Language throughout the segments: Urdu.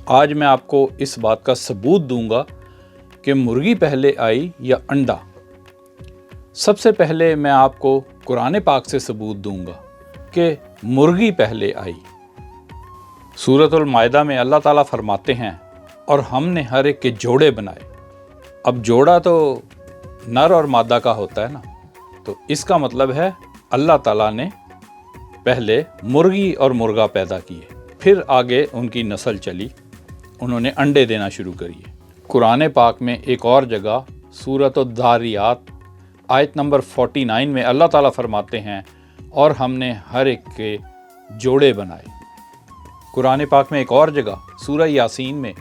آج میں آپ کو اس بات کا ثبوت دوں گا کہ مرغی پہلے آئی یا انڈا۔ سب سے پہلے میں آپ کو قرآن پاک سے ثبوت دوں گا کہ مرغی پہلے آئی۔ سورۃ المائدہ میں اللہ تعالیٰ فرماتے ہیں اور ہم نے ہر ایک کے جوڑے بنائے۔ اب جوڑا تو نر اور مادہ کا ہوتا ہے نا، تو اس کا مطلب ہے اللہ تعالیٰ نے پہلے مرغی اور مرغا پیدا کیے، پھر آگے ان کی نسل چلی، انہوں نے انڈے دینا شروع کیے۔ قرآن پاک میں ایک اور جگہ سورۃ الذاریات آیت نمبر 49 میں اللہ تعالیٰ فرماتے ہیں اور ہم نے ہر ایک کے جوڑے بنائے۔ قرآن پاک میں ایک اور جگہ سورہ یاسین میں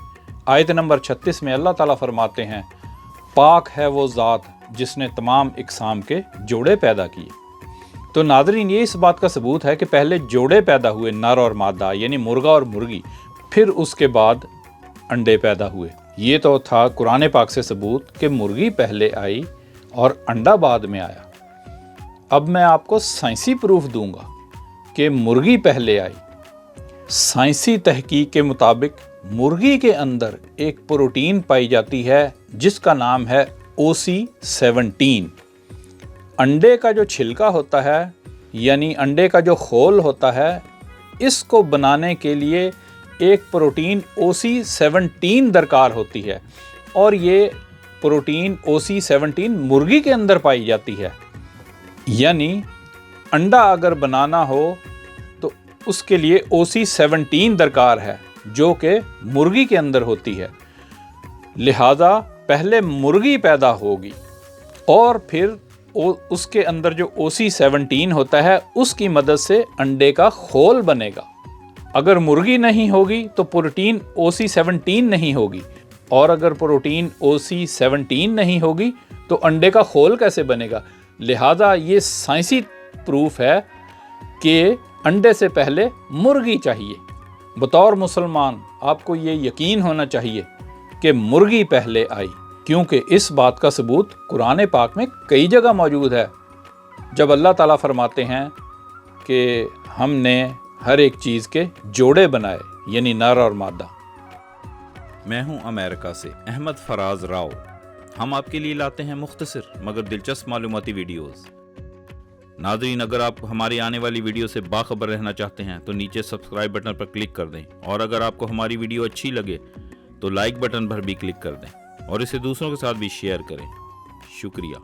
آیت نمبر 36 میں اللہ تعالیٰ فرماتے ہیں پاک ہے وہ ذات جس نے تمام اقسام کے جوڑے پیدا کیے۔ تو ناظرین، یہ اس بات کا ثبوت ہے کہ پہلے جوڑے پیدا ہوئے، نر اور مادہ، یعنی مرغا اور مرغی، پھر اس کے بعد انڈے پیدا ہوئے۔ یہ تو تھا قرآن پاک سے ثبوت کہ مرغی پہلے آئی اور انڈا بعد میں آیا۔ اب میں آپ کو سائنسی پروف دوں گا کہ مرغی پہلے آئی۔ سائنسی تحقیق کے مطابق مرغی کے اندر ایک پروٹین پائی جاتی ہے جس کا نام ہے OC17۔ انڈے کا جو چھلکا ہوتا ہے، یعنی انڈے کا جو خول ہوتا ہے، اس کو بنانے کے لیے ایک پروٹین OC17 درکار ہوتی ہے، اور یہ پروٹین OC17 مرغی کے اندر پائی جاتی ہے۔ یعنی انڈا اگر بنانا ہو تو اس کے لیے OC17 درکار ہے جو کہ مرغی کے اندر ہوتی ہے، لہذا پہلے مرغی پیدا ہوگی اور پھر اس کے اندر جو OC17 ہوتا ہے اس کی مدد سے انڈے کا خول بنے گا۔ اگر مرغی نہیں ہوگی تو پروٹین OC17 نہیں ہوگی، اور اگر پروٹین OC17 نہیں ہوگی تو انڈے کا خول کیسے بنے گا؟ لہذا یہ سائنسی پروف ہے کہ انڈے سے پہلے مرغی چاہیے۔ بطور مسلمان آپ کو یہ یقین ہونا چاہیے کہ مرغی پہلے آئی، کیونکہ اس بات کا ثبوت قرآن پاک میں کئی جگہ موجود ہے، جب اللہ تعالیٰ فرماتے ہیں کہ ہم نے ہر ایک چیز کے جوڑے بنائے، یعنی نر اور مادہ۔ میں ہوں امریکہ سے احمد فراز راؤ۔ ہم آپ کے لیے لاتے ہیں مختصر مگر دلچسپ معلوماتی ویڈیوز۔ ناظرین، اگر آپ ہماری آنے والی ویڈیو سے باخبر رہنا چاہتے ہیں تو نیچے سبسکرائب بٹن پر کلک کر دیں، اور اگر آپ کو ہماری ویڈیو اچھی لگے تو لائک بٹن پر بھی کلک کر دیں اور اسے دوسروں کے ساتھ بھی شیئر کریں۔ شکریہ۔